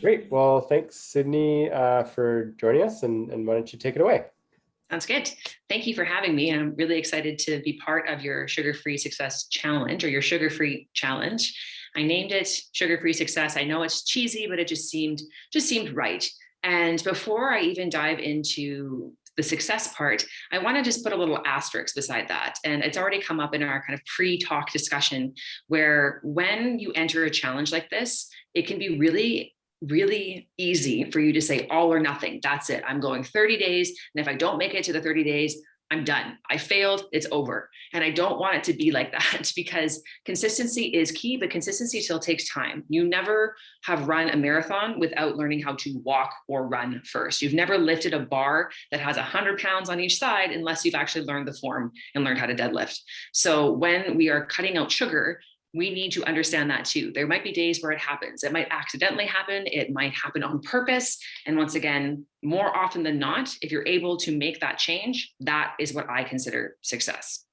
Great. Well, thanks, Sydney, for joining us, and why don't you take it away? Sounds good. Thank you for having me. I'm really excited to be part of your Sugar-Free Success Challenge or your Sugar-Free Challenge. I named it Sugar-Free Success. I know it's cheesy, but it just seemed right. And before I even dive into the success part, I want to just put a little asterisk beside that. And it's already come up in our kind of pre-talk discussion where when you enter a challenge like this, it can be really easy for you to say all or nothing. That's it. I'm going 30 days. And if I don't make it to the 30 days, I'm done. I failed. It's over. And I don't want it to be like that because consistency is key, but consistency still takes time. You never have run a marathon without learning how to walk or run first. You've never lifted a bar that has 100 pounds on each side unless you've actually learned the form and learned how to deadlift. So when we are cutting out sugar, we need to understand that too. There might be days where it happens. It might accidentally happen. It might happen on purpose. And once again, more often than not, if you're able to make that change, that is what I consider success.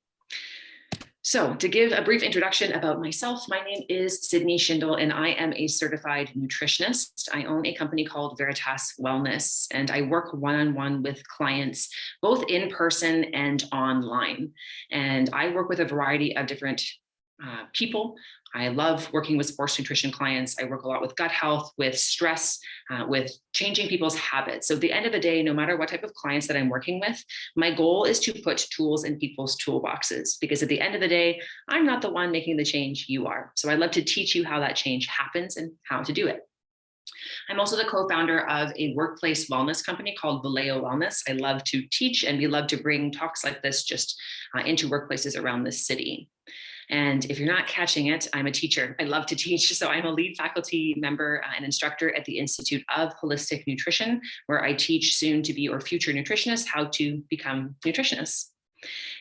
So to give a brief introduction about myself, my name is Sidney Shindle, and I am a certified nutritionist. I own a company called Veritas Wellness, and I work one-on-one with clients, both in person and online. And I work with a variety of different people. I love working with sports nutrition clients. I work a lot with gut health, with stress, with changing people's habits. So at the end of the day, no matter what type of clients that I'm working with, my goal is to put tools in people's toolboxes, because at the end of the day, I'm not the one making the change, you are. So I love to teach you how that change happens and how to do it. I'm also the co-founder of a workplace wellness company called Vallejo Wellness. I love to teach, and we love to bring talks like this just into workplaces around the city. And if you're not catching it, I'm a teacher. I love to teach. So I'm a lead faculty member and instructor at the Institute of Holistic Nutrition, where I teach soon to be or future nutritionists how to become nutritionists.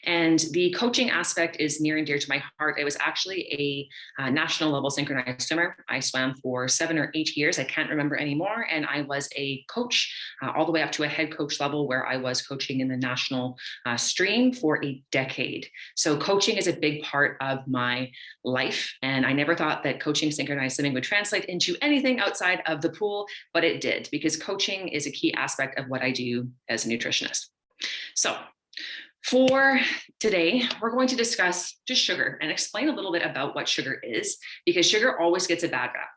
And the coaching aspect is near and dear to my heart. I was actually a national level synchronized swimmer. I swam for 7 or 8 years. I can't remember anymore. And I was a coach all the way up to a head coach level, where I was coaching in the national stream for a decade. So coaching is a big part of my life. And I never thought that coaching synchronized swimming would translate into anything outside of the pool, but it did, because coaching is a key aspect of what I do as a nutritionist. So for today, we're going to discuss just sugar and explain a little bit about what sugar is, because sugar always gets a bad rap.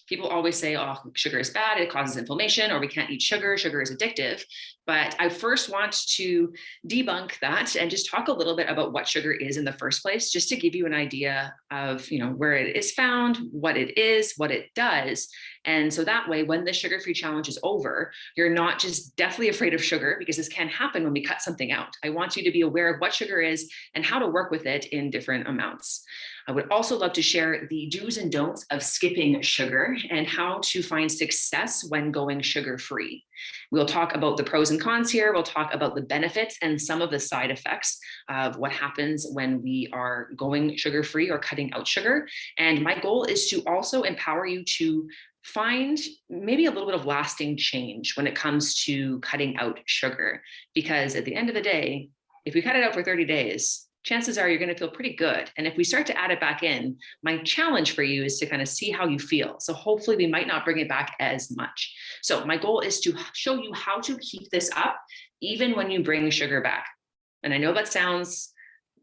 People always say, oh, sugar is bad, it causes inflammation, or we can't eat sugar, sugar is addictive. But I first want to debunk that and just talk a little bit about what sugar is in the first place, just to give you an idea of, where it is found, what it is, what it does. And so that way, when the sugar-free challenge is over, you're not just deathly afraid of sugar, because this can happen when we cut something out. I want you to be aware of what sugar is and how to work with it in different amounts. I would also love to share the do's and don'ts of skipping sugar and how to find success when going sugar-free. We'll talk about the pros and cons here. We'll talk about the benefits and some of the side effects of what happens when we are going sugar-free or cutting out sugar. And my goal is to also empower you to find maybe a little bit of lasting change when it comes to cutting out sugar. Because at the end of the day, if we cut it out for 30 days, chances are you're going to feel pretty good. And if we start to add it back in, my challenge for you is to kind of see how you feel. So hopefully we might not bring it back as much. So my goal is to show you how to keep this up, even when you bring sugar back. And I know that sounds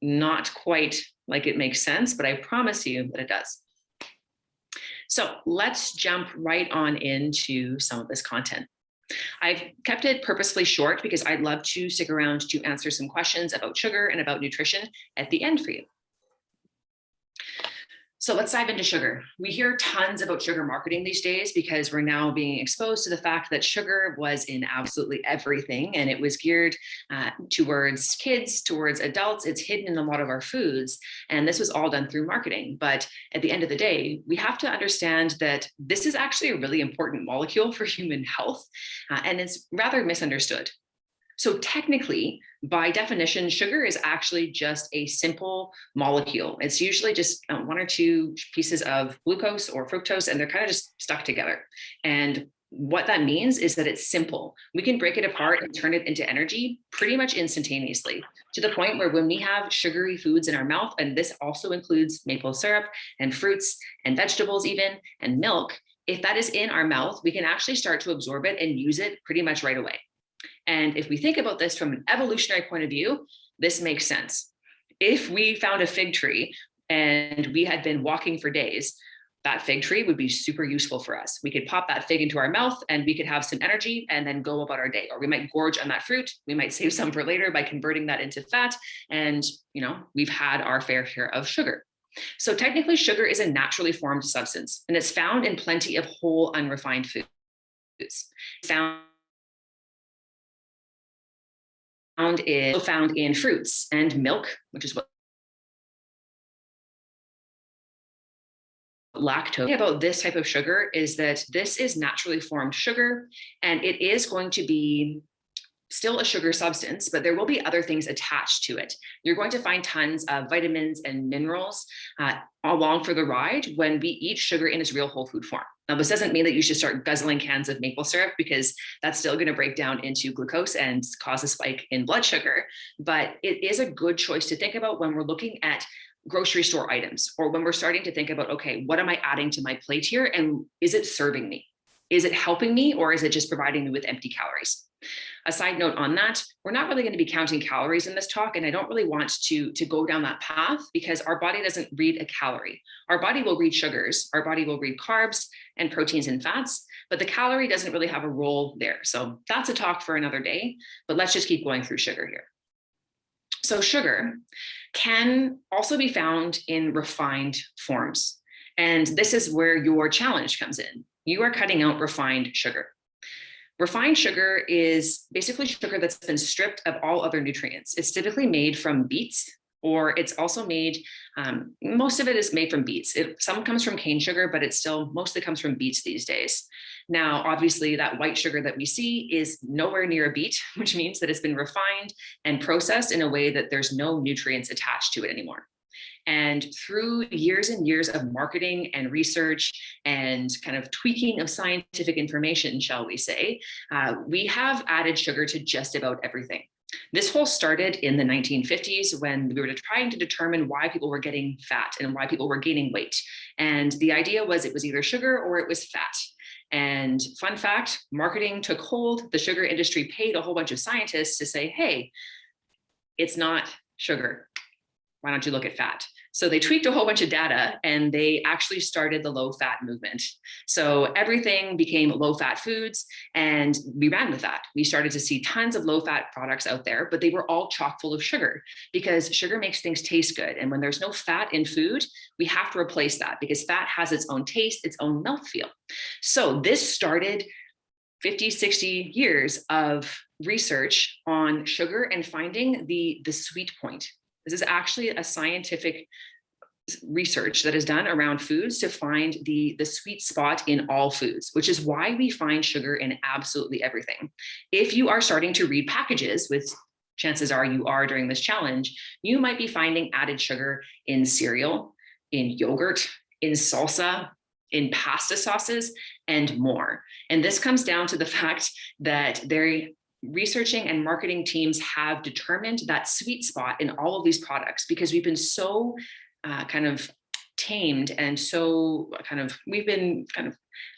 not quite like it makes sense, but I promise you that it does. So let's jump right on into some of this content. I've kept it purposefully short because I'd love to stick around to answer some questions about sugar and about nutrition at the end for you. So let's dive into sugar. We hear tons about sugar marketing these days because we're now being exposed to the fact that sugar was in absolutely everything, and it was geared towards kids, towards adults. It's hidden in a lot of our foods, and this was all done through marketing. But at the end of the day, we have to understand that this is actually a really important molecule for human health, and it's rather misunderstood. So technically, by definition, sugar is actually just a simple molecule. It's usually just 1 or 2 pieces of glucose or fructose, and they're kind of just stuck together. And what that means is that it's simple. We can break it apart and turn it into energy pretty much instantaneously, to the point where when we have sugary foods in our mouth, and this also includes maple syrup and fruits and vegetables even, and milk, if that is in our mouth, we can actually start to absorb it and use it pretty much right away. And if we think about this from an evolutionary point of view, this makes sense. If we found a fig tree and we had been walking for days, that fig tree would be super useful for us. We could pop that fig into our mouth and we could have some energy and then go about our day. Or we might gorge on that fruit. We might save some for later by converting that into fat. And, we've had our fair share of sugar. So technically, sugar is a naturally formed substance, and it's found in plenty of whole, unrefined foods. It's found in fruits and milk, which is what lactose. About this type of sugar is that this is naturally formed sugar, and it is going to be still a sugar substance, but there will be other things attached to it. You're going to find tons of vitamins and minerals along for the ride when we eat sugar in its real whole food form. Now, this doesn't mean that you should start guzzling cans of maple syrup, because that's still going to break down into glucose and cause a spike in blood sugar. But it is a good choice to think about when we're looking at grocery store items, or when we're starting to think about, okay, what am I adding to my plate here? And is it serving me? Is it helping me, or is it just providing me with empty calories? A side note on that, we're not really going to be counting calories in this talk, and I don't really want to go down that path, because our body doesn't read a calorie. Our body will read sugars, our body will read carbs and proteins and fats, but the calorie doesn't really have a role there. So that's a talk for another day, but let's just keep going through sugar here. So sugar can also be found in refined forms, and this is where your challenge comes in. You are cutting out refined sugar. Refined sugar is basically sugar that's been stripped of all other nutrients. It's typically made from beets, or it's also made, most of it is made from beets. Some comes from cane sugar, but it still mostly comes from beets these days. Now, obviously, that white sugar that we see is nowhere near a beet, which means that it's been refined and processed in a way that there's no nutrients attached to it anymore. And through years and years of marketing and research and kind of tweaking of scientific information, shall we say, we have added sugar to just about everything. This whole started in the 1950s, when we were trying to determine why people were getting fat and why people were gaining weight. And the idea was it was either sugar or it was fat. And fun fact, marketing took hold. The sugar industry paid a whole bunch of scientists to say, hey, it's not sugar. Why don't you look at fat? So they tweaked a whole bunch of data, and they actually started the low fat movement. So everything became low fat foods, and we ran with that. We started to see tons of low fat products out there, but they were all chock full of sugar, because sugar makes things taste good. And when there's no fat in food, we have to replace that, because fat has its own taste, its own mouthfeel. So this started 50, 60 years of research on sugar and finding the sweet point. This is actually a scientific research that is done around foods to find the sweet spot in all foods, which is why we find sugar in absolutely everything. If you are starting to read packages, which chances are you are during this challenge, you might be finding added sugar in cereal, in yogurt, in salsa, in pasta sauces, and more. And this comes down to the fact that researching and marketing teams have determined that sweet spot in all of these products, because we've been so kind of tamed and so we've been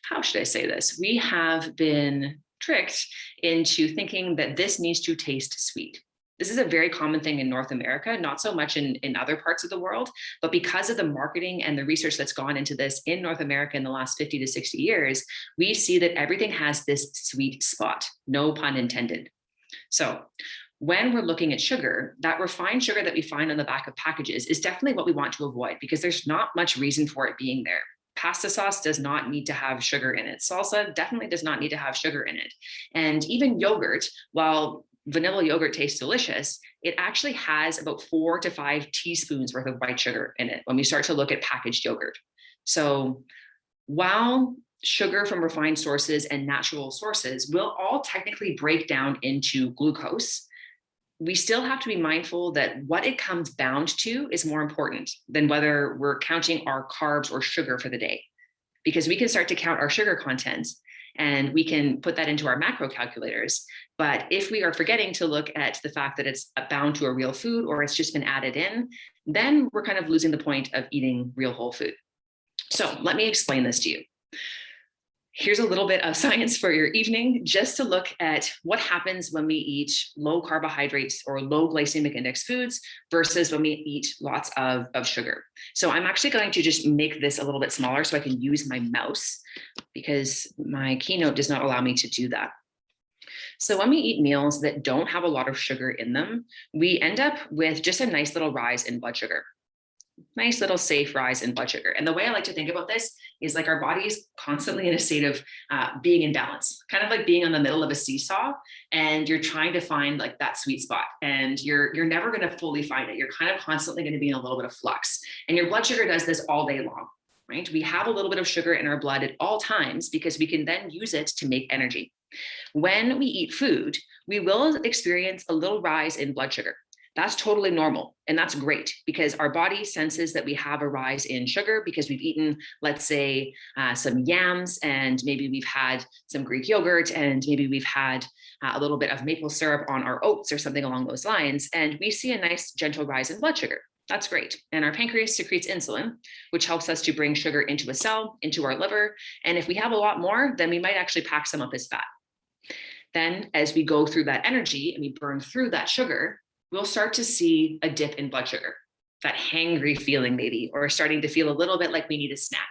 how should I say this? We have been tricked into thinking that this needs to taste sweet. This is a very common thing in North America, not so much in other parts of the world, but because of the marketing and the research that's gone into this in North America in the last 50 to 60 years, we see that everything has this sweet spot, no pun intended. So when we're looking at sugar, that refined sugar that we find on the back of packages is definitely what we want to avoid, because there's not much reason for it being there. Pasta sauce does not need to have sugar in it. Salsa definitely does not need to have sugar in it. And even yogurt, while vanilla yogurt tastes delicious, it actually has about 4 to 5 teaspoons worth of white sugar in it when we start to look at packaged yogurt. So while sugar from refined sources and natural sources will all technically break down into glucose, we still have to be mindful that what it comes bound to is more important than whether we're counting our carbs or sugar for the day, because we can start to count our sugar content and we can put that into our macro calculators. But if we are forgetting to look at the fact that it's bound to a real food or it's just been added in, then we're kind of losing the point of eating real whole food. So let me explain this to you. Here's a little bit of science for your evening, just to look at what happens when we eat low carbohydrates or low glycemic index foods versus when we eat lots of sugar. So I'm actually going to just make this a little bit smaller so I can use my mouse, because my keynote does not allow me to do that. So when we eat meals that don't have a lot of sugar in them, we end up with just a nice little rise in blood sugar. Nice little safe rise in blood sugar. And the way I like to think about this is like our body is constantly in a state of being in balance, kind of like being on the middle of a seesaw, and you're trying to find like that sweet spot, and you're never going to fully find it. You're kind of constantly going to be in a little bit of flux, and your blood sugar does this all day long, right? We have a little bit of sugar in our blood at all times because we can then use it to make energy. When we eat food, we will experience a little rise in blood sugar. That's totally normal. And that's great because our body senses that we have a rise in sugar because we've eaten, let's say, some yams, and maybe we've had some Greek yogurt, and maybe we've had a little bit of maple syrup on our oats or something along those lines. And we see a nice gentle rise in blood sugar. That's great. And our pancreas secretes insulin, which helps us to bring sugar into a cell, into our liver. And if we have a lot more, then we might actually pack some up as fat. Then as we go through that energy and we burn through that sugar, we'll start to see a dip in blood sugar, that hangry feeling maybe, or starting to feel a little bit like we need a snack.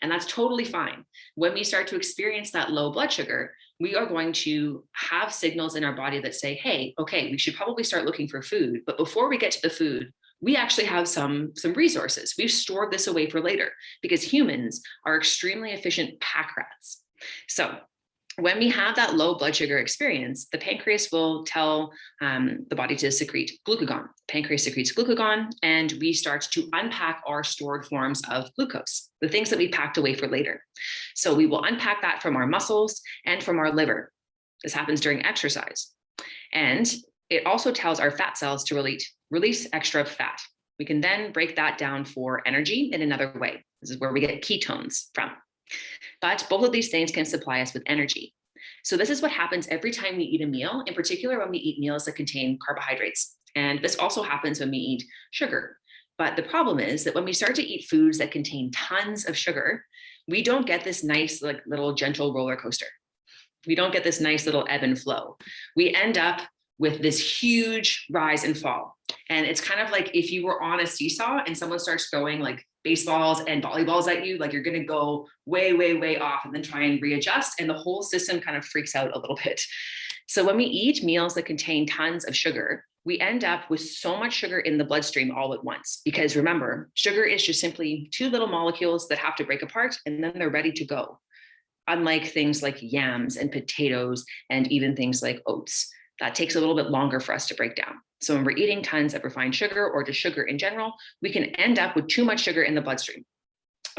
And that's totally fine. When we start to experience that low blood sugar, we are going to have signals in our body that say, hey, okay, we should probably start looking for food. But before we get to the food, we actually have some resources. We've stored this away for later because humans are extremely efficient pack rats. So when we have that low blood sugar experience, the pancreas will tell the body to secrete glucagon. Pancreas secretes glucagon, and we start to unpack our stored forms of glucose, the things that we packed away for later. So we will unpack that from our muscles and from our liver. This happens during exercise. And it also tells our fat cells to release extra fat. We can then break that down for energy in another way. This is where we get ketones from. But both of these things can supply us with energy. So this is what happens every time we eat a meal, in particular when we eat meals that contain carbohydrates. And this also happens when we eat sugar. But the problem is that when we start to eat foods that contain tons of sugar, we don't get this nice, like little gentle roller coaster. We don't get this nice little ebb and flow. We end up with this huge rise and fall. And it's kind of like if you were on a seesaw and someone starts throwing like baseballs and volleyballs at you, like you're going to go way, way, way off and then try and readjust. And the whole system kind of freaks out a little bit. So when we eat meals that contain tons of sugar, we end up with so much sugar in the bloodstream all at once. Because remember, sugar is just simply two little molecules that have to break apart and then they're ready to go. Unlike things like yams and potatoes and even things like oats. That takes a little bit longer for us to break down. So when we're eating tons of refined sugar or just sugar in general, we can end up with too much sugar in the bloodstream.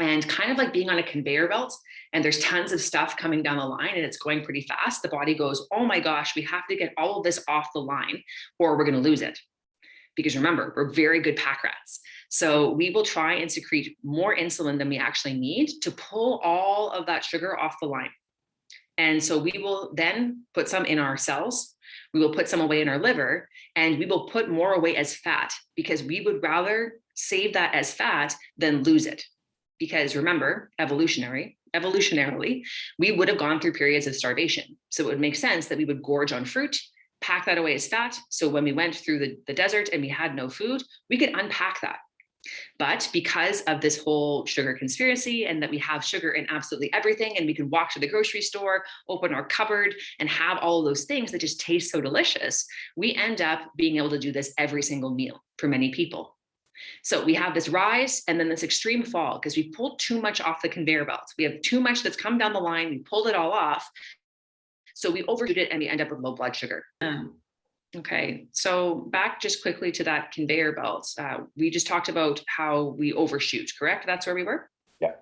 And kind of like being on a conveyor belt and there's tons of stuff coming down the line and it's going pretty fast, the body goes, oh my gosh, we have to get all of this off the line or we're going to lose it. Because remember, we're very good pack rats. So we will try and secrete more insulin than we actually need to pull all of that sugar off the line. And so we will then put some in our cells. We will put some away in our liver, and we will put more away as fat because we would rather save that as fat than lose it. Because remember, evolutionarily, we would have gone through periods of starvation. So it would make sense that we would gorge on fruit, pack that away as fat. So when we went through the desert and we had no food, we could unpack that. But because of this whole sugar conspiracy and that we have sugar in absolutely everything and we can walk to the grocery store, open our cupboard and have all of those things that just taste so delicious, we end up being able to do this every single meal for many people. So we have this rise and then this extreme fall because we pulled too much off the conveyor belt. We have too much that's come down the line. We pulled it all off. So we overshoot it and we end up with low blood sugar. Okay, so back just quickly to that conveyor belt. We just talked about how we overshoot, correct? That's where we were? Yeah.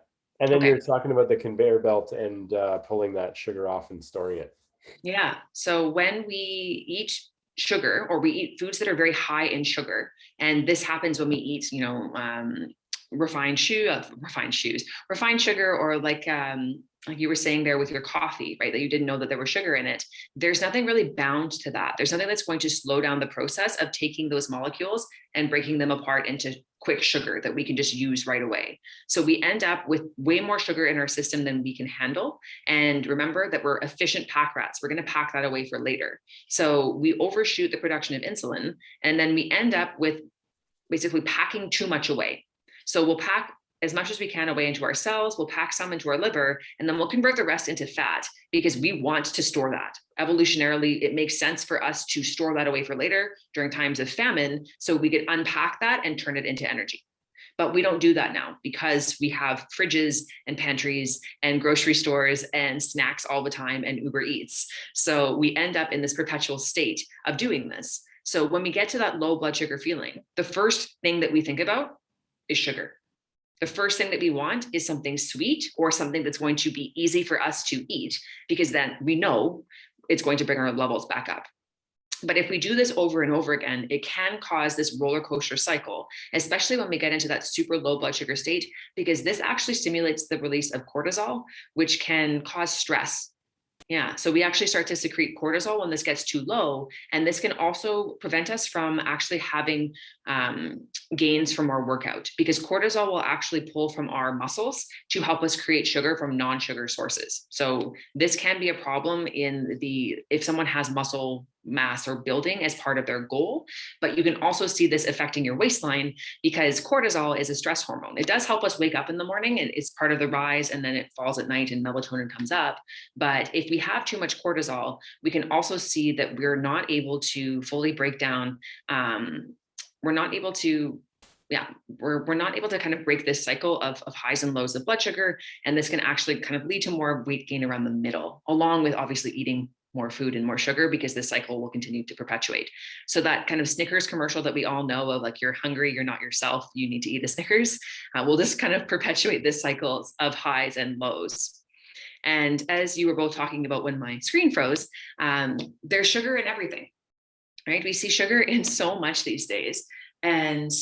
And then you're talking about the conveyor belt and pulling that sugar off and storing it. Yeah. So when we eat sugar or we eat foods that are very high in sugar, and this happens when we eat, refined sugar, or like you were saying there with your coffee, right? That you didn't know that there was sugar in it. There's nothing really bound to that. There's nothing that's going to slow down the process of taking those molecules and breaking them apart into quick sugar that we can just use right away. So we end up with way more sugar in our system than we can handle. And remember that we're efficient pack rats. We're going to pack that away for later. So we overshoot the production of insulin, and then we end up with basically packing too much away. So we'll pack as much as we can away into our cells, we'll pack some into our liver, and then we'll convert the rest into fat because we want to store that. Evolutionarily, it makes sense for us to store that away for later during times of famine, so we could unpack that and turn it into energy. But we don't do that now because we have fridges and pantries and grocery stores and snacks all the time and Uber Eats. So we end up in this perpetual state of doing this. So when we get to that low blood sugar feeling, the first thing that we think about is sugar. The first thing that we want is something sweet or something that's going to be easy for us to eat, because then we know it's going to bring our levels back up. But if we do this over and over again, it can cause this roller coaster cycle, especially when we get into that super low blood sugar state, because this actually stimulates the release of cortisol, which can cause stress. Yeah, so we actually start to secrete cortisol when this gets too low. And this can also prevent us from actually having gains from our workout, because cortisol will actually pull from our muscles to help us create sugar from non-sugar sources. So this can be a problem if someone has muscle mass or building as part of their goal. But you can also see this affecting your waistline, because cortisol is a stress hormone. It does help us wake up in the morning, and it's part of the rise, and then it falls at night and melatonin comes up. But if we have too much cortisol, we can also see that we're not able to fully break down. We're not able to kind of break this cycle of highs and lows of blood sugar. And this can actually kind of lead to more weight gain around the middle, along with obviously eating more food and more sugar, because this cycle will continue to perpetuate. So that kind of Snickers commercial that we all know of, like, you're hungry, you're not yourself, you need to eat a Snickers, will just kind of perpetuate this cycle of highs and lows. And as you were both talking about when my screen froze, there's sugar in everything, right? We see sugar in so much these days. And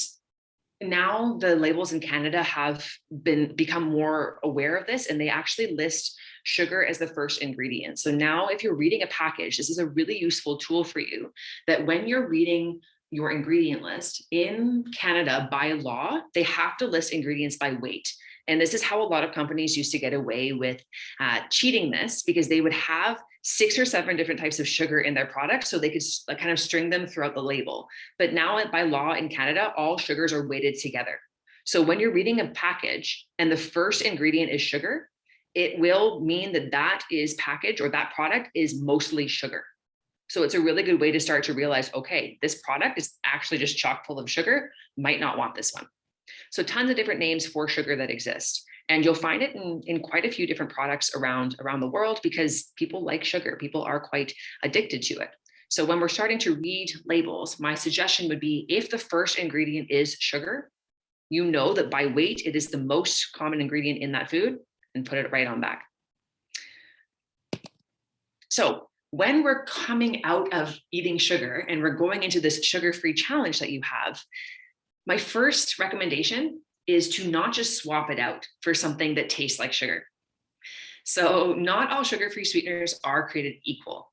now the labels in Canada have become more aware of this, and they actually list sugar as the first ingredient. So now if you're reading a package, this is a really useful tool for you, that when you're reading your ingredient list in Canada, by law, they have to list ingredients by weight. And this is how a lot of companies used to get away with cheating this, because they would have 6 or 7 different types of sugar in their products, so they could kind of string them throughout the label. But now by law in Canada, all sugars are weighted together. So when you're reading a package and the first ingredient is sugar, it will mean that that is package, or that product is mostly sugar. So it's a really good way to start to realize, okay, this product is actually just chock full of sugar, might not want this one. So tons of different names for sugar that exist. And you'll find it in quite a few different products around the world, because people like sugar. People are quite addicted to it. So when we're starting to read labels, my suggestion would be, if the first ingredient is sugar, you know that by weight, it is the most common ingredient in that food, and put it right on back. So when we're coming out of eating sugar and we're going into this sugar-free challenge that you have, my first recommendation is to not just swap it out for something that tastes like sugar. So not all sugar-free sweeteners are created equal.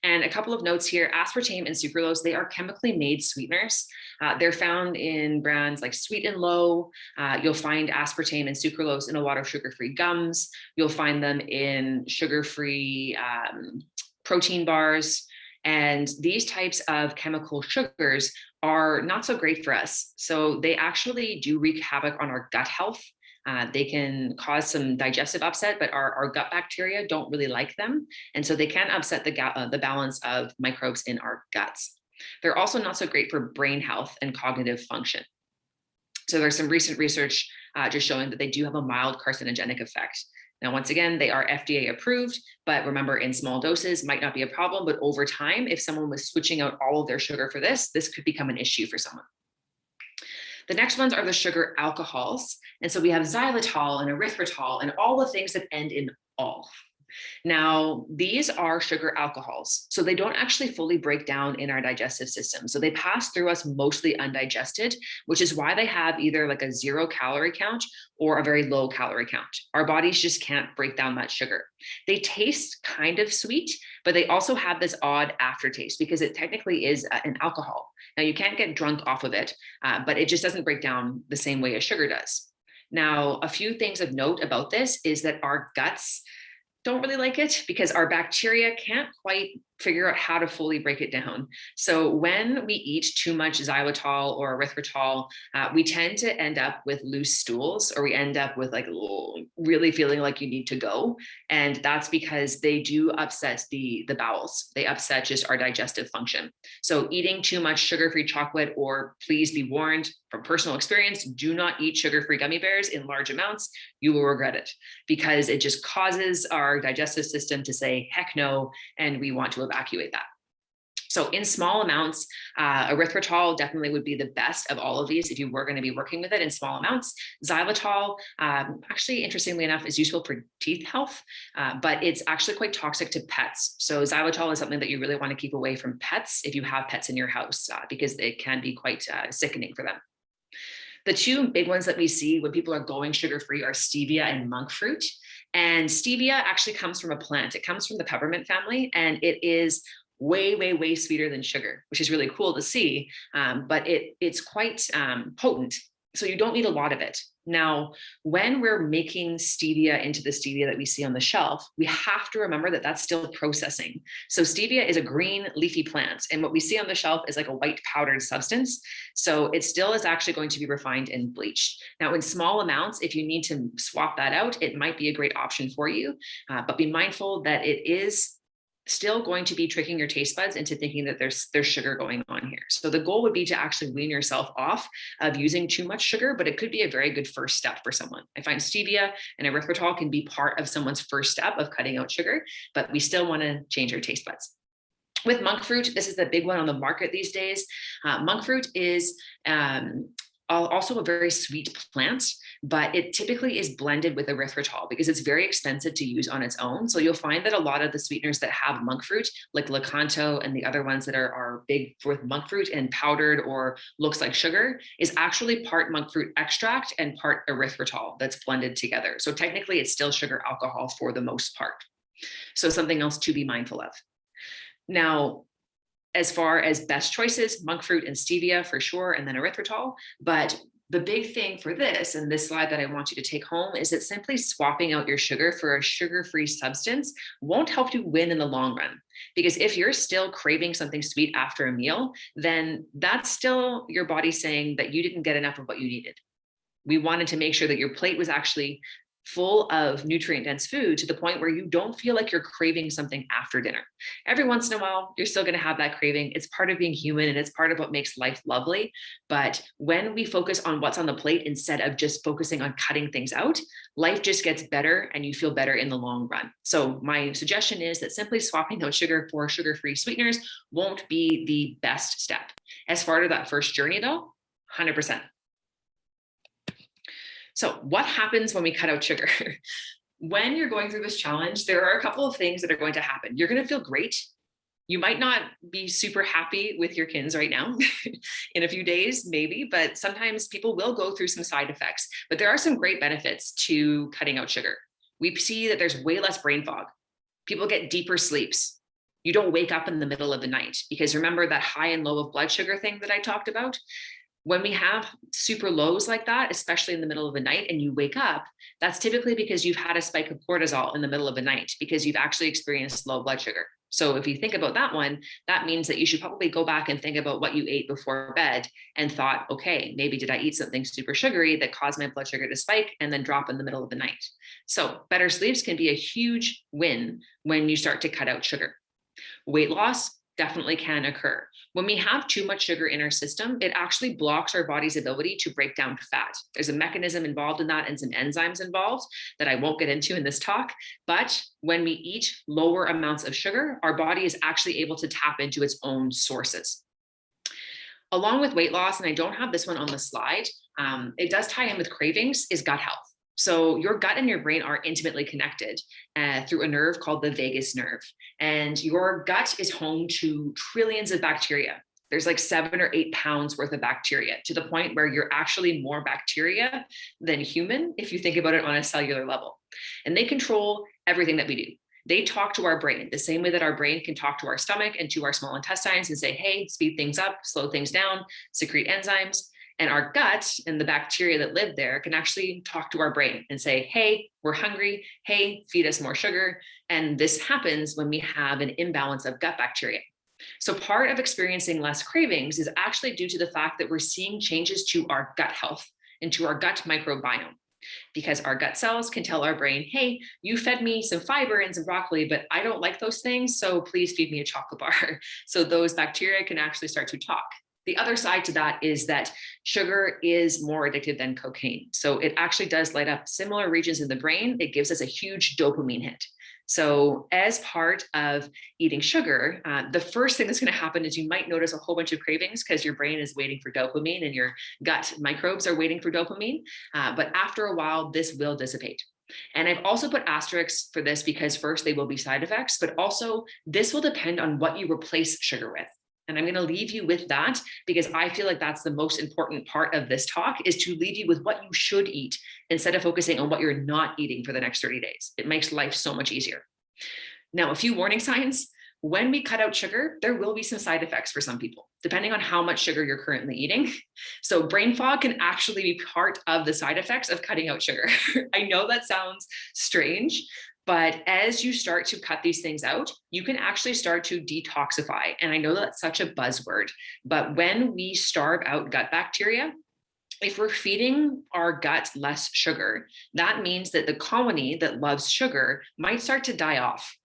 And a couple of notes here: aspartame and sucralose, they are chemically made sweeteners. They're found in brands like Sweet and Low. You'll find aspartame and sucralose in a lot of sugar-free gums. You'll find them in sugar-free protein bars. And these types of chemical sugars are not so great for us. So they actually do wreak havoc on our gut health. They can cause some digestive upset, but our gut bacteria don't really like them. And so they can upset the balance of microbes in our guts. They're also not so great for brain health and cognitive function. So there's some recent research just showing that they do have a mild carcinogenic effect. Now, once again, they are FDA approved, but remember, in small doses might not be a problem, but over time, if someone was switching out all of their sugar for this could become an issue for someone. The next ones are the sugar alcohols. And so we have xylitol and erythritol and all the things that end in "all." Now, these are sugar alcohols, so they don't actually fully break down in our digestive system. So they pass through us mostly undigested, which is why they have either like a 0 calorie count or a very low calorie count. Our bodies just can't break down that sugar. They taste kind of sweet, but they also have this odd aftertaste because it technically is an alcohol. Now, you can't get drunk off of it, but it just doesn't break down the same way as sugar does. Now, a few things of note about this is that our guts don't really like it because our bacteria can't quite figure out how to fully break it down. So when we eat too much xylitol or erythritol, we tend to end up with loose stools, or we end up with like really feeling like you need to go. And that's because they do upset the bowels. They upset just our digestive function. So eating too much sugar-free chocolate, or please be warned from personal experience, do not eat sugar-free gummy bears in large amounts. You will regret it because it just causes our digestive system to say, heck no, and we want to evacuate that. So in small amounts, erythritol definitely would be the best of all of these if you were going to be working with it in small amounts. Xylitol, actually, interestingly enough, is useful for teeth health, but it's actually quite toxic to pets. So xylitol is something that you really want to keep away from pets if you have pets in your house, because it can be quite sickening for them. The two big ones that we see when people are going sugar-free are stevia and monk fruit. And stevia actually comes from a plant. It comes from the peppermint family, and it is way, way, way sweeter than sugar, which is really cool to see, but it's quite potent. So you don't need a lot of it. Now, when we're making stevia into the stevia that we see on the shelf, we have to remember that that's still processing. So stevia is a green leafy plant, and what we see on the shelf is like a white powdered substance. So it still is actually going to be refined and bleached. Now, in small amounts, if you need to swap that out, it might be a great option for you, but be mindful that it is still going to be tricking your taste buds into thinking that there's sugar going on here. So the goal would be to actually wean yourself off of using too much sugar, but it could be a very good first step for someone. I find stevia and erythritol can be part of someone's first step of cutting out sugar, but we still want to change our taste buds. With monk fruit, this is the big one on the market these days. Monk fruit is also a very sweet plant, but it typically is blended with erythritol because it's very expensive to use on its own. So you'll find that a lot of the sweeteners that have monk fruit, like Lakanto and the other ones that are big with monk fruit and powdered or looks like sugar, is actually part monk fruit extract and part erythritol that's blended together. So technically it's still sugar alcohol for the most part. So something else to be mindful of. Now, as far as best choices, monk fruit and stevia for sure, and then erythritol. But the big thing for this, and this slide that I want you to take home, is that simply swapping out your sugar for a sugar-free substance won't help you win in the long run. Because if you're still craving something sweet after a meal, then that's still your body saying that you didn't get enough of what you needed. We wanted to make sure that your plate was actually full of nutrient-dense food to the point where you don't feel like you're craving something after dinner. Every once in a while, you're still going to have that craving. It's part of being human, and it's part of what makes life lovely. But when we focus on what's on the plate instead of just focusing on cutting things out, life just gets better and you feel better in the long run. So my suggestion is that simply swapping out sugar for sugar-free sweeteners won't be the best step. As far as that first journey though, 100%. So what happens when we cut out sugar? When you're going through this challenge, there are a couple of things that are going to happen. You're going to feel great. You might not be super happy with your kins right now. In a few days, maybe, but sometimes people will go through some side effects. But there are some great benefits to cutting out sugar. We see that there's way less brain fog. People get deeper sleeps. You don't wake up in the middle of the night, because remember that high and low of blood sugar thing that I talked about? When we have super lows like that, especially in the middle of the night, and you wake up, that's typically because you've had a spike of cortisol in the middle of the night because you've actually experienced low blood sugar. So if you think about that one, that means that you should probably go back and think about what you ate before bed and thought, okay, maybe did I eat something super sugary that caused my blood sugar to spike and then drop in the middle of the night? So better sleeps can be a huge win when you start to cut out sugar. Weight loss definitely can occur. When we have too much sugar in our system, it actually blocks our body's ability to break down fat. There's a mechanism involved in that and some enzymes involved that I won't get into in this talk. But when we eat lower amounts of sugar, our body is actually able to tap into its own sources. Along with weight loss, and I don't have this one on the slide, it does tie in with cravings, is gut health. So your gut and your brain are intimately connected through a nerve called the vagus nerve. And your gut is home to trillions of bacteria. There's like 7 or 8 pounds worth of bacteria, to the point where you're actually more bacteria than human if you think about it on a cellular level. And they control everything that we do. They talk to our brain the same way that our brain can talk to our stomach and to our small intestines and say, hey, speed things up, slow things down, secrete enzymes. And our gut and the bacteria that live there can actually talk to our brain and say, hey, we're hungry. Hey, feed us more sugar. And this happens when we have an imbalance of gut bacteria. So part of experiencing less cravings is actually due to the fact that we're seeing changes to our gut health and to our gut microbiome. Because our gut cells can tell our brain, hey, you fed me some fiber and some broccoli, but I don't like those things, so please feed me a chocolate bar. So those bacteria can actually start to talk. The other side to that is that sugar is more addictive than cocaine. So it actually does light up similar regions in the brain. It gives us a huge dopamine hit. So as part of eating sugar, the first thing that's going to happen is you might notice a whole bunch of cravings because your brain is waiting for dopamine and your gut microbes are waiting for dopamine. But after a while, this will dissipate. And I've also put asterisks for this because first, they will be side effects, but also this will depend on what you replace sugar with. And I'm going to leave you with that because I feel like that's the most important part of this talk, is to leave you with what you should eat instead of focusing on what you're not eating for the next 30 days. It makes life so much easier. Now, a few warning signs. When we cut out sugar, there will be some side effects for some people, depending on how much sugar you're currently eating. So brain fog can actually be part of the side effects of cutting out sugar. I know that sounds strange, but as you start to cut these things out, you can actually start to detoxify. And I know that's such a buzzword, but when we starve out gut bacteria, if we're feeding our gut less sugar, that means that the colony that loves sugar might start to die off.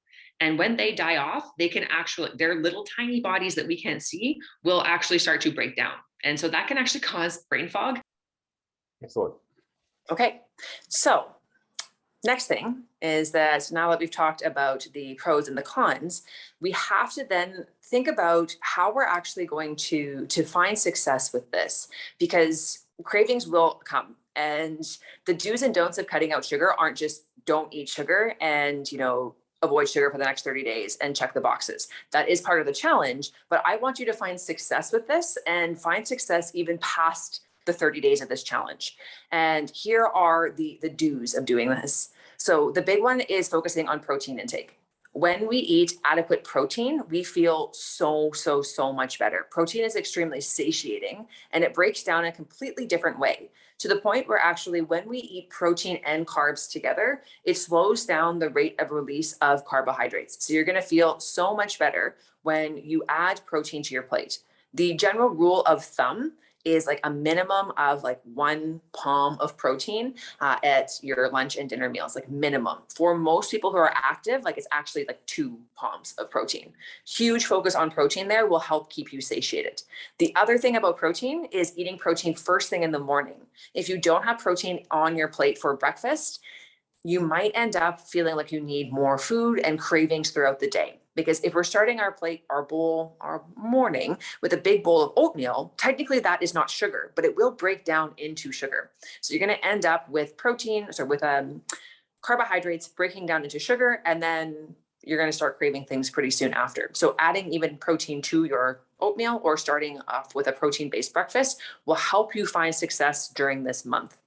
And when they die off, they can actually, their little tiny bodies that we can't see will actually start to break down. And so that can actually cause brain fog. Excellent. Okay, so next thing is that now that we've talked about the pros and the cons, we have to then think about how we're actually going to find success with this, because cravings will come. And the do's and don'ts of cutting out sugar aren't just don't eat sugar and, avoid sugar for the next 30 days and check the boxes. That is part of the challenge, but I want you to find success with this and find success even past the 30 days of this challenge. And here are the do's of doing this. So the big one is focusing on protein intake. When we eat adequate protein, we feel so much better. Protein is extremely satiating and it breaks down in a completely different way, to the point where actually when we eat protein and carbs together, it slows down the rate of release of carbohydrates. So you're going to feel so much better when you add protein to your plate. The general rule of thumb is like a minimum of like 1 palm of protein at your lunch and dinner meals, like minimum. For most people who are active, like it's actually like 2 palms of protein. Huge focus on protein there will help keep you satiated. The other thing about protein is eating protein first thing in the morning. If you don't have protein on your plate for breakfast, you might end up feeling like you need more food and cravings throughout the day. Because if we're starting our plate, our morning with a big bowl of oatmeal, technically that is not sugar, but it will break down into sugar. So you're going to end up with carbohydrates breaking down into sugar, and then you're going to start craving things pretty soon after. So adding even protein to your oatmeal or starting off with a protein-based breakfast will help you find success during this month.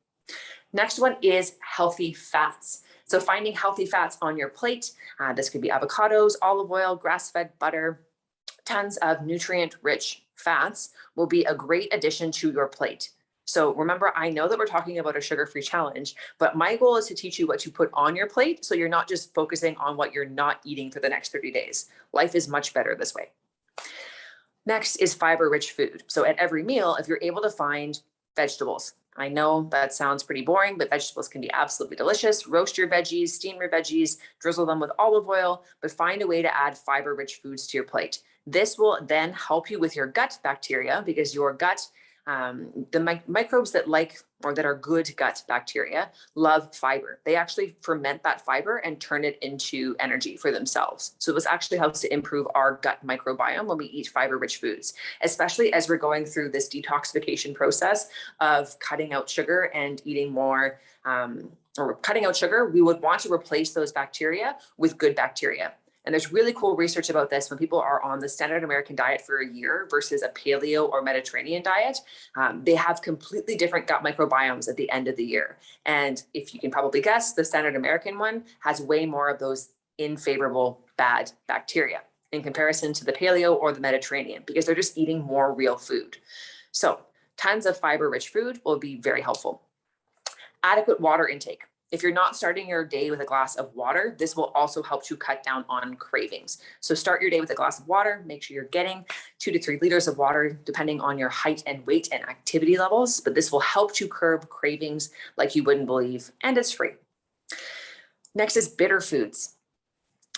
Next one is healthy fats. So finding healthy fats on your plate, this could be avocados, olive oil, grass-fed butter, tons of nutrient-rich fats will be a great addition to your plate. So remember, I know that we're talking about a sugar-free challenge, but my goal is to teach you what to put on your plate so you're not just focusing on what you're not eating for the next 30 days. Life is much better this way. Next is fiber-rich food. So at every meal, if you're able to find vegetables, I know that sounds pretty boring, but vegetables can be absolutely delicious. Roast your veggies, steam your veggies, drizzle them with olive oil, but find a way to add fiber-rich foods to your plate. This will then help you with your gut bacteria because your gut The microbes that like, or that are good gut bacteria, love fiber. They actually ferment that fiber and turn it into energy for themselves. So this actually helps to improve our gut microbiome when we eat fiber-rich foods, especially as we're going through this detoxification process of cutting out sugar and eating more, or cutting out sugar. We would want to replace those bacteria with good bacteria. And there's really cool research about this when people are on the standard American diet for a year versus a paleo or Mediterranean diet. They have completely different gut microbiomes at the end of the year. And if you can probably guess, the standard American one has way more of those unfavorable bad bacteria in comparison to the paleo or the Mediterranean, because they're just eating more real food. So tons of fiber-rich food will be very helpful. Adequate water intake. If you're not starting your day with a glass of water, this will also help to cut down on cravings. So start your day with a glass of water. Make sure you're getting 2 to 3 liters of water, depending on your height and weight and activity levels. But this will help to curb cravings like you wouldn't believe, and it's free. Next is bitter foods.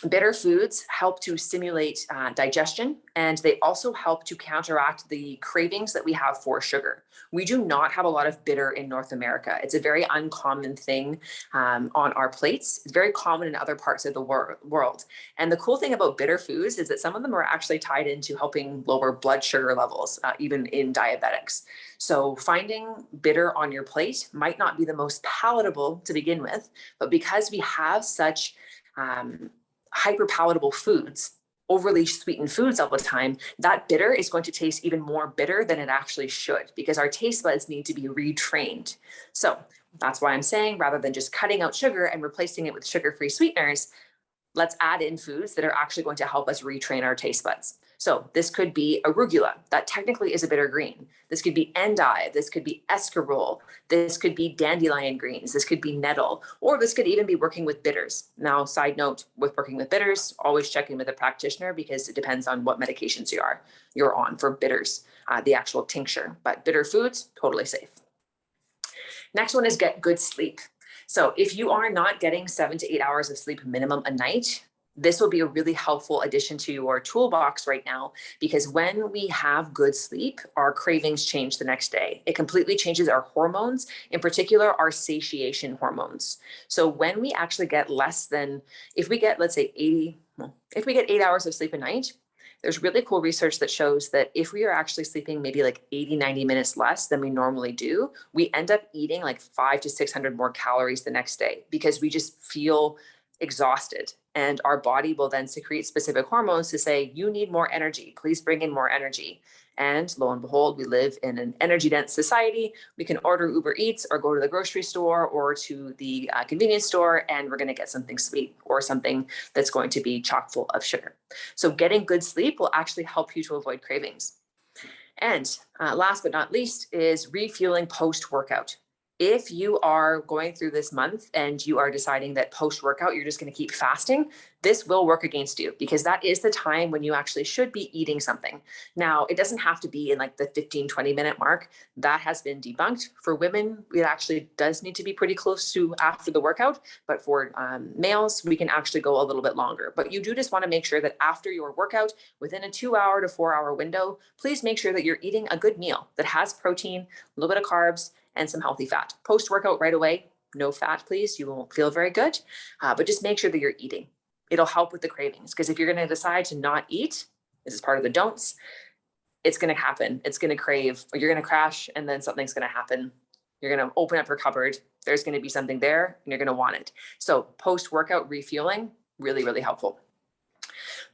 Bitter foods help to stimulate digestion, and they also help to counteract the cravings that we have for sugar. We do not have a lot of bitter in North America. It's a very uncommon thing on our plates. It's very common in other parts of the world. And the cool thing about bitter foods is that some of them are actually tied into helping lower blood sugar levels, even in diabetics. So finding bitter on your plate might not be the most palatable to begin with, but because we have such hyper palatable foods, overly sweetened foods all the time, that bitter is going to taste even more bitter than it actually should, because our taste buds need to be retrained. So that's why I'm saying, rather than just cutting out sugar and replacing it with sugar-free sweeteners, let's add in foods that are actually going to help us retrain our taste buds. So this could be arugula. That technically is a bitter green. This could be endive. This could be escarole. This could be dandelion greens. This could be nettle, or this could even be working with bitters. Now, side note, with working with bitters, always check in with a practitioner, because it depends on what medications you're on for bitters, the actual tincture. But bitter foods, totally safe. Next one is get good sleep. So if you are not getting 7 to 8 hours of sleep minimum a night, this will be a really helpful addition to your toolbox right now, because when we have good sleep, our cravings change the next day. It completely changes our hormones, in particular, our satiation hormones. So when we actually get less than, if we get, let's say 8 hours of sleep a night, there's really cool research that shows that if we are actually sleeping maybe like 80, 90 minutes less than we normally do, we end up eating like 500 to 600 more calories the next day, because we just feel exhausted. And our body will then secrete specific hormones to say, you need more energy, please bring in more energy. And lo and behold, we live in an energy dense society. We can order Uber Eats or go to the grocery store or to the convenience store, and we're going to get something sweet or something that's going to be chock full of sugar. So getting good sleep will actually help you to avoid cravings. And last but not least is refueling post-workout. If you are going through this month and you are deciding that post-workout, you're just going to keep fasting, this will work against you, because that is the time when you actually should be eating something. Now, it doesn't have to be in like the 15, 20-minute mark. That has been debunked. For women, it actually does need to be pretty close to after the workout. But for males, we can actually go a little bit longer. But you do just want to make sure that after your workout, within a 2 hour to 4 hour window, please make sure that you're eating a good meal that has protein, a little bit of carbs, and some healthy fat. Post-workout right away, no fat, please. You won't feel very good, but just make sure that you're eating. It'll help with the cravings, because if you're going to decide to not eat, this is part of the don'ts, it's going to happen. It's going to crave, or you're going to crash, and then something's going to happen. You're going to open up your cupboard. There's going to be something there, and you're going to want it. So post-workout refueling, really, really helpful.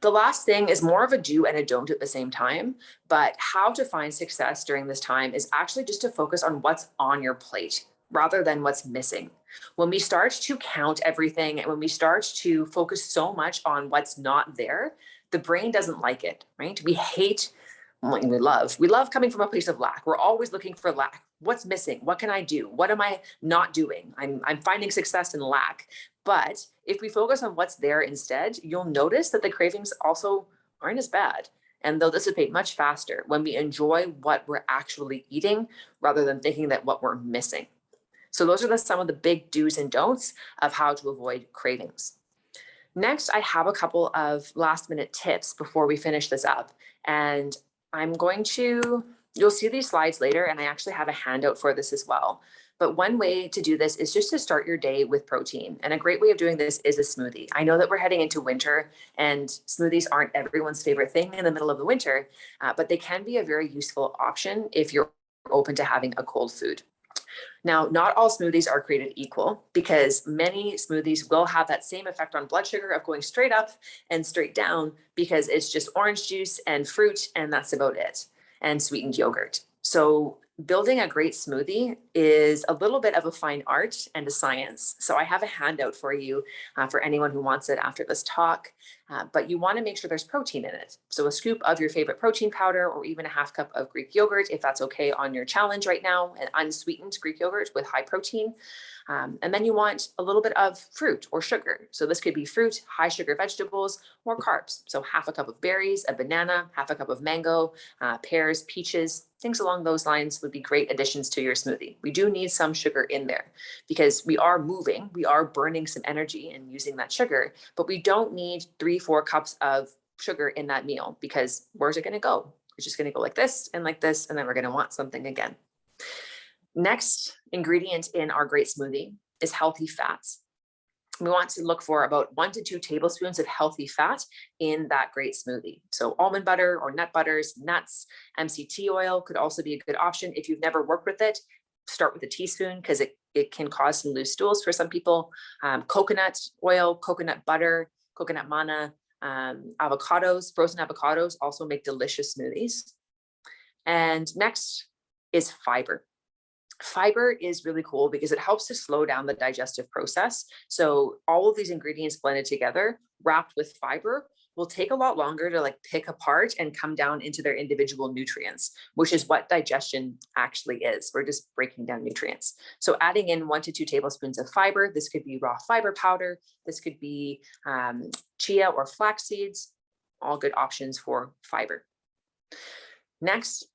The last thing is more of a do and a don't at the same time, but how to find success during this time is actually just to focus on what's on your plate rather than what's missing. When we start to count everything, and when we start to focus so much on what's not there, the brain doesn't like it, right? We love coming from a place of lack. We're always looking for lack. What's missing? What can I do? What am I not doing? I'm finding success in lack. But if we focus on what's there instead, you'll notice that the cravings also aren't as bad, and they'll dissipate much faster when we enjoy what we're actually eating rather than thinking that what we're missing. So those are some of the big do's and don'ts of how to avoid cravings. Next, I have a couple of last minute tips before we finish this up. And I'm going to You'll see these slides later, and I actually have a handout for this as well. But one way to do this is just to start your day with protein. And a great way of doing this is a smoothie. I know that we're heading into winter and smoothies aren't everyone's favorite thing in the middle of the winter, but they can be a very useful option if you're open to having a cold food. Now, not all smoothies are created equal, because many smoothies will have that same effect on blood sugar of going straight up and straight down, because it's just orange juice and fruit, and that's about it, and sweetened yogurt. So building a great smoothie is a little bit of a fine art and a science. So I have a handout for you for anyone who wants it after this talk, but you want to make sure there's protein in it. So a scoop of your favorite protein powder, or even a half cup of Greek yogurt, if that's okay on your challenge right now, an unsweetened Greek yogurt with high protein. And then you want a little bit of fruit or sugar. So this could be fruit, high sugar vegetables, or carbs. So half a cup of berries, a banana, half a cup of mango, pears, peaches, things along those lines would be great additions to your smoothie. We do need some sugar in there because we are moving, we are burning some energy and using that sugar, but we don't need 3-4 cups of sugar in that meal, because where's it going to go? It's just going to go like this, and then we're going to want something again. Next ingredient in our great smoothie is healthy fats. We want to look for about 1 to 2 tablespoons of healthy fat in that great smoothie. So almond butter or nut butters, nuts, MCT oil could also be a good option. If you've never worked with it, start with a teaspoon, because it can cause some loose stools for some people. Coconut oil, coconut butter, coconut manna, avocados, frozen avocados also make delicious smoothies. And next is fiber. Fiber is really cool because it helps to slow down the digestive process. So all of these ingredients blended together, wrapped with fiber, will take a lot longer to pick apart and come down into their individual nutrients, which is what digestion actually is. We're just breaking down nutrients. So adding in 1 to 2 tablespoons of fiber, this could be raw fiber powder, this could be chia or flax seeds, all good options for fiber. Next,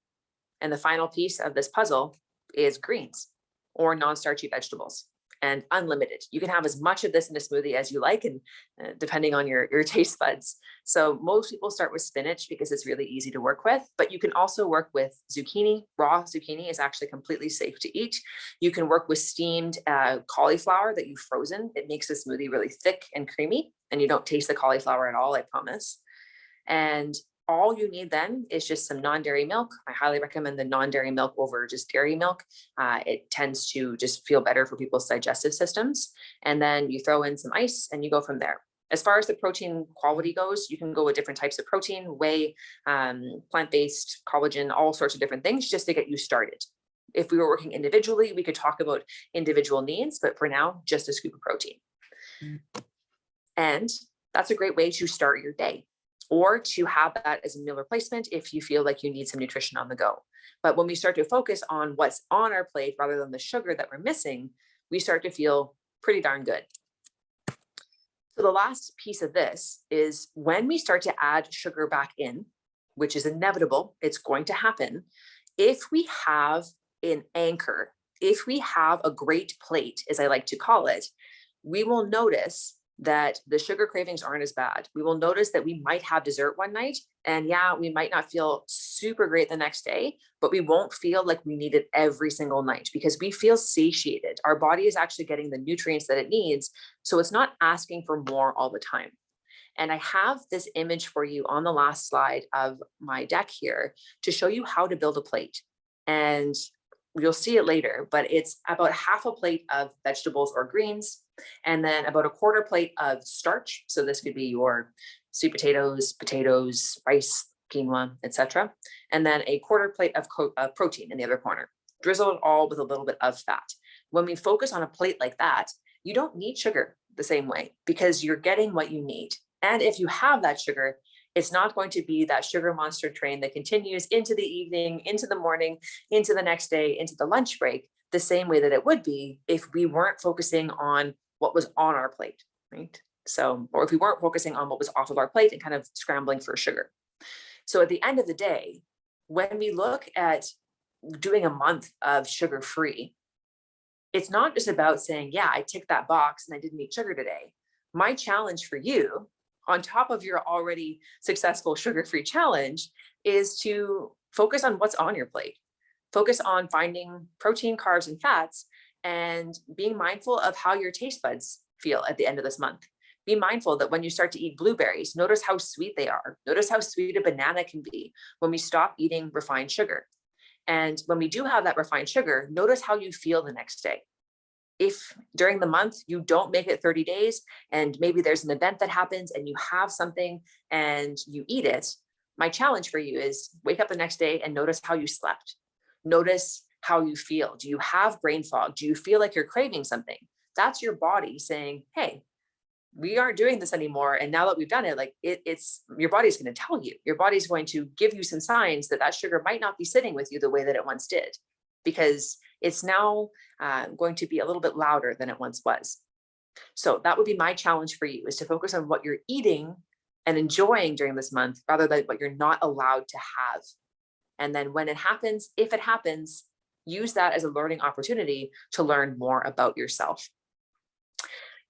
and the final piece of this puzzle, is greens or non-starchy vegetables, and unlimited. You can have as much of this in a smoothie as you like, and depending on your taste buds. So most people start with spinach because it's really easy to work with, but you can also work with zucchini. Raw zucchini is actually completely safe to eat. You can work with steamed cauliflower that you've frozen. It makes the smoothie really thick and creamy, and you don't taste the cauliflower at all, I promise. And all you need then is just some non-dairy milk. I highly recommend the non-dairy milk over just dairy milk. It tends to just feel better for people's digestive systems. And then you throw in some ice and you go from there. As far as the protein quality goes, you can go with different types of protein, whey, plant-based, collagen, all sorts of different things just to get you started. If we were working individually, we could talk about individual needs, but for now, just a scoop of protein. And that's a great way to start your day, or to have that as a meal replacement if you feel like you need some nutrition on the go. But when we start to focus on what's on our plate rather than the sugar that we're missing, we start to feel pretty darn good. So the last piece of this is when we start to add sugar back in, which is inevitable, it's going to happen. If we have an anchor, if we have a great plate, as I like to call it, we will notice that the sugar cravings aren't as bad. We will notice that we might have dessert one night, and yeah, we might not feel super great the next day, but we won't feel like we need it every single night because we feel satiated. Our body is actually getting the nutrients that it needs, so it's not asking for more all the time. And I have this image for you on the last slide of my deck here to show you how to build a plate. And you'll see it later, but it's about half a plate of vegetables or greens, and then about a quarter plate of starch. So this could be your sweet potatoes, rice, quinoa, etc. And then a quarter plate of protein in the other corner. Drizzle it all with a little bit of fat. When we focus on a plate like that, you don't need sugar the same way because you're getting what you need. And if you have that sugar, it's not going to be that sugar monster train that continues into the evening, into the morning, into the next day, into the lunch break, the same way that it would be if we weren't focusing on what was on our plate, right? So, or if we weren't focusing on what was off of our plate and kind of scrambling for sugar. So at the end of the day, when we look at doing a month of sugar-free, it's not just about saying, yeah, I ticked that box and I didn't eat sugar today. My challenge for you, on top of your already successful sugar-free challenge, is to focus on what's on your plate. Focus on finding protein, carbs, and fats, and being mindful of how your taste buds feel at the end of this month. Be mindful that when you start to eat blueberries, notice how sweet they are. Notice how sweet a banana can be when we stop eating refined sugar. And when we do have that refined sugar, notice how you feel the next day. If during the month you don't make it 30 days and maybe there's an event that happens and you have something and you eat it, my challenge for you is wake up the next day and notice how you slept. Notice how you feel. Do you have brain fog? Do you feel like you're craving something? That's your body saying, hey, we aren't doing this anymore. And now that we've done it, like it's your body's going to tell you. Your body's going to give you some signs that that sugar might not be sitting with you the way that it once did, because it's now going to be a little bit louder than it once was. So that would be my challenge for you, is to focus on what you're eating and enjoying during this month rather than what you're not allowed to have. And then when it happens, if it happens, use that as a learning opportunity to learn more about yourself.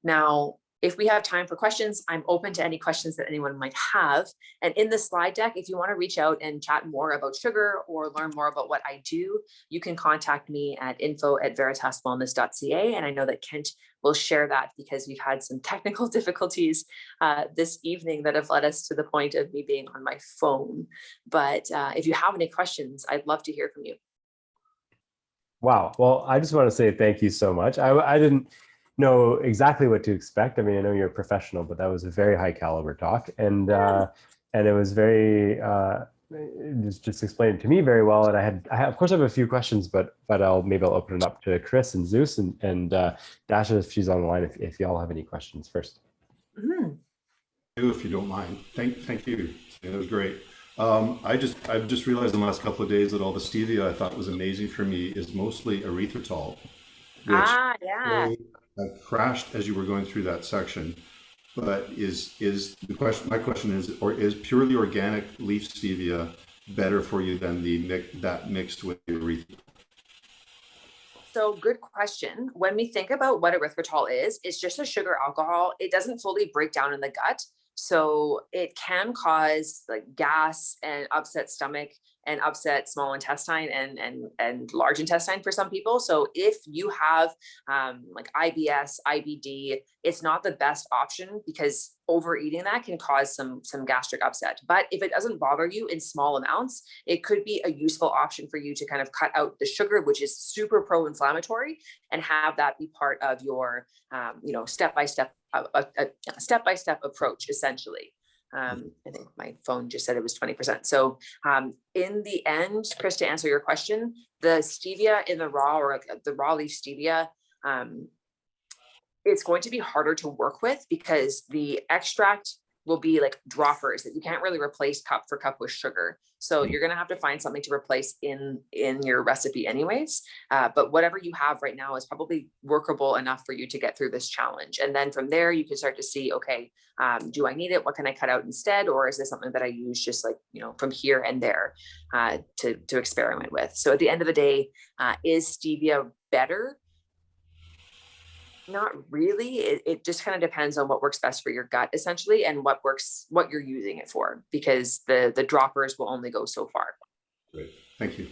Now, if we have time for questions, I'm open to any questions that anyone might have. And in the slide deck, if you want to reach out and chat more about sugar or learn more about what I do, you can contact me at info@veritaswellness.ca. And I know that Kent will share that because we've had some technical difficulties this evening that have led us to the point of me being on my phone. But if you have any questions, I'd love to hear from you. Wow. Well, I just want to say thank you so much. I didn't know exactly what to expect. I mean, I know you're a professional, but that was a very high caliber talk, and it was very just explained to me very well. And I had of course I have a few questions, but I'll open it up to Chris and Zeus and Dasha if she's on the line. If y'all have any questions first. Mm-hmm. If you don't mind, thank you. That was great. I've just realized in the last couple of days that all the stevia I thought was amazing for me is mostly erythritol, which Yeah. I crashed as you were going through that section. But is the question? My question is purely organic leaf stevia better for you than that mixed with the erythritol? So good question. When we think about what erythritol is, it's just a sugar alcohol. It doesn't fully break down in the gut. So it can cause like gas and upset stomach and upset small intestine and large intestine for some people. So if you have like IBS, IBD, it's not the best option because overeating that can cause some gastric upset. But if it doesn't bother you in small amounts, it could be a useful option for you to kind of cut out the sugar, which is super pro-inflammatory, and have that be part of your step-by-step approach, essentially. I think my phone just said it was 20%. So in the end, Chris, to answer your question, the stevia in the raw or the raw leaf stevia, it's going to be harder to work with because the extract will be like droppers that you can't really replace cup for cup with sugar. So you're going to have to find something to replace in your recipe anyways. But whatever you have right now is probably workable enough for you to get through this challenge. And then from there, you can start to see, okay, do I need it? What can I cut out instead? Or is this something that I use just like, from here and there to experiment with? So at the end of the day, is stevia better? Not really. It just kind of depends on what works best for your gut, essentially, and what you're using it for, because the droppers will only go so far. Great. Thank you.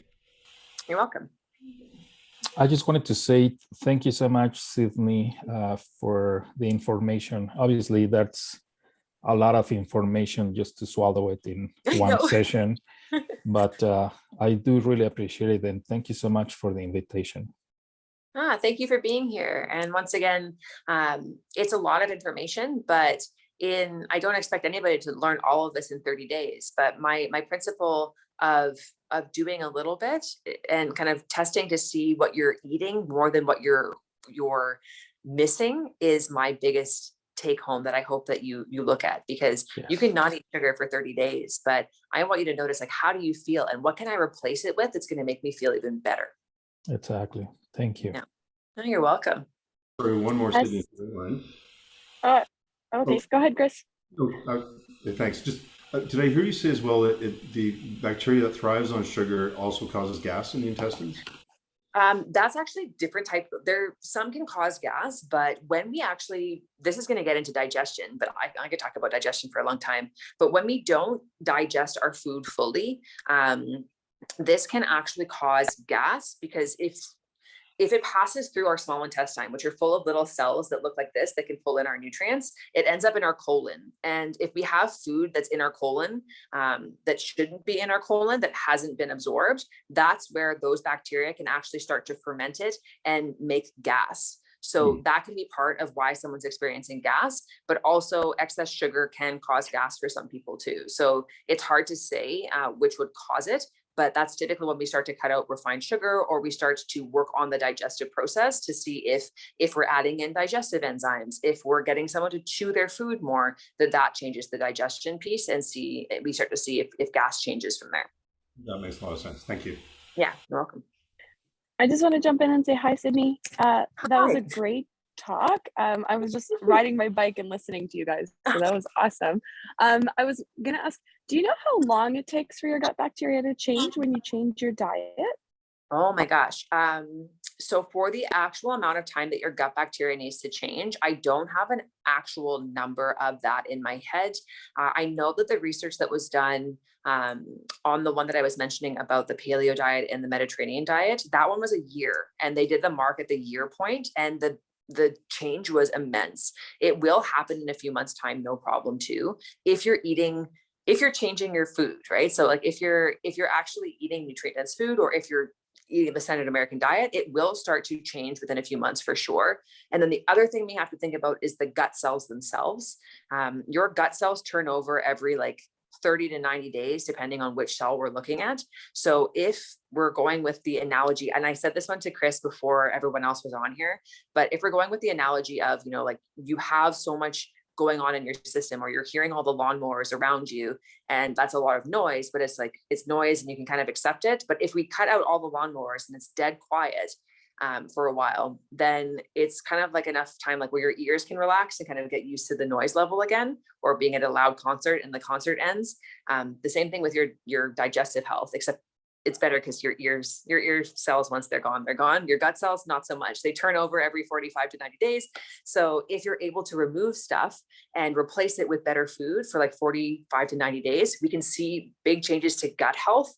You're welcome. I just wanted to say thank you so much, Sidney, for the information. Obviously, that's a lot of information just to swallow it in one session, but I do really appreciate it, and thank you so much for the invitation. Thank you for being here. And once again, it's a lot of information, but I don't expect anybody to learn all of this in 30 days. But my principle of doing a little bit and kind of testing to see what you're eating more than what you're missing is my biggest take home that I hope that you look at, because you can not eat sugar for 30 days, but I want you to notice, like, how do you feel and what can I replace it with that's going to make me feel even better? Exactly. Thank you. No, you're welcome. Sorry, one more Sidney. Okay, go ahead, Chris. Thanks. Just did I hear you say as well that the bacteria that thrives on sugar also causes gas in the intestines? That's actually different type. Some can cause gas, but when we actually, this is going to get into digestion, but I could talk about digestion for a long time. But when we don't digest our food fully, this can actually cause gas, because if it passes through our small intestine, which are full of little cells that look like this, that can pull in our nutrients, it ends up in our colon. And if we have food that's in our colon that shouldn't be in our colon, that hasn't been absorbed, that's where those bacteria can actually start to ferment it and make gas. So that can be part of why someone's experiencing gas, but also excess sugar can cause gas for some people too. So it's hard to say which would cause it. But that's typically when we start to cut out refined sugar, or we start to work on the digestive process to see if we're adding in digestive enzymes, if we're getting someone to chew their food more, that changes the digestion piece, and we start to see if gas changes from there. That makes a lot of sense. Thank you. Yeah, you're welcome. I just want to jump in and say hi, Sydney. That was a great talk. I was just riding my bike and listening to you guys, so that was awesome. I was gonna ask, do you know how long it takes for your gut bacteria to change when you change your diet? Oh my gosh. So for the actual amount of time that your gut bacteria needs to change, I don't have an actual number of that in my head. I know that the research that was done on the one that I was mentioning about the paleo diet and the Mediterranean diet, that one was a year, and they did the mark at the year point, and the change was immense. It will happen in a few months' time, no problem too. If you're changing your food, right? So like if you're actually eating nutrient-dense food, or if you're eating the standard American diet, it will start to change within a few months for sure. And then the other thing we have to think about is the gut cells themselves. Your gut cells turn over every 30 to 90 days, depending on which cell we're looking at. So if we're going with the analogy, and I said this one to Chris before everyone else was on here, but if we're going with the analogy of, you have so much going on in your system, or you're hearing all the lawnmowers around you, and that's a lot of noise, but it's noise and you can kind of accept it. But if we cut out all the lawnmowers and it's dead quiet for a while, then it's kind of like enough time where your ears can relax and kind of get used to the noise level again, or being at a loud concert and the concert ends. The same thing with your digestive health, except it's better because your ear cells, once they're gone, they're gone. Your gut cells, not so much. They turn over every 45 to 90 days. So if you're able to remove stuff and replace it with better food for 45 to 90 days, we can see big changes to gut health,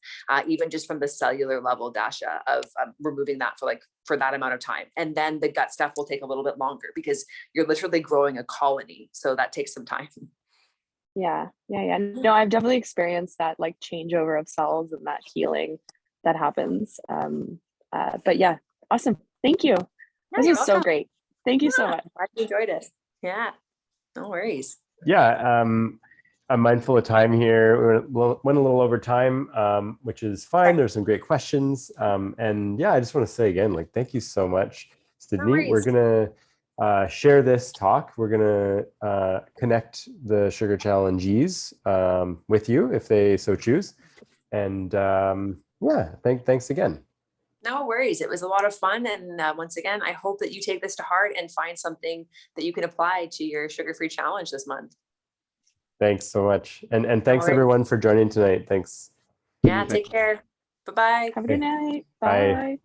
even just from the cellular level, Dasha, of removing that for that amount of time. And then the gut stuff will take a little bit longer, because you're literally growing a colony. So that takes some time. Yeah. No, I've definitely experienced that changeover of cells and that healing that happens. But yeah, awesome. Thank you. This is so great. Thank you so much. I enjoyed it. Yeah, no worries. Yeah, I'm mindful of time here. We went a little over time, which is fine. There's some great questions. And yeah, I just want to say again, thank you so much, Sidney. We're going to share this talk. We're going to connect the Sugar Challengees with you if they so choose. And yeah, thanks again. No worries. It was a lot of fun. And once again, I hope that you take this to heart and find something that you can apply to your sugar-free challenge this month. Thanks so much. And thanks everyone for joining tonight. Thanks. Yeah, take care. Bye-bye. Have a good night. Bye.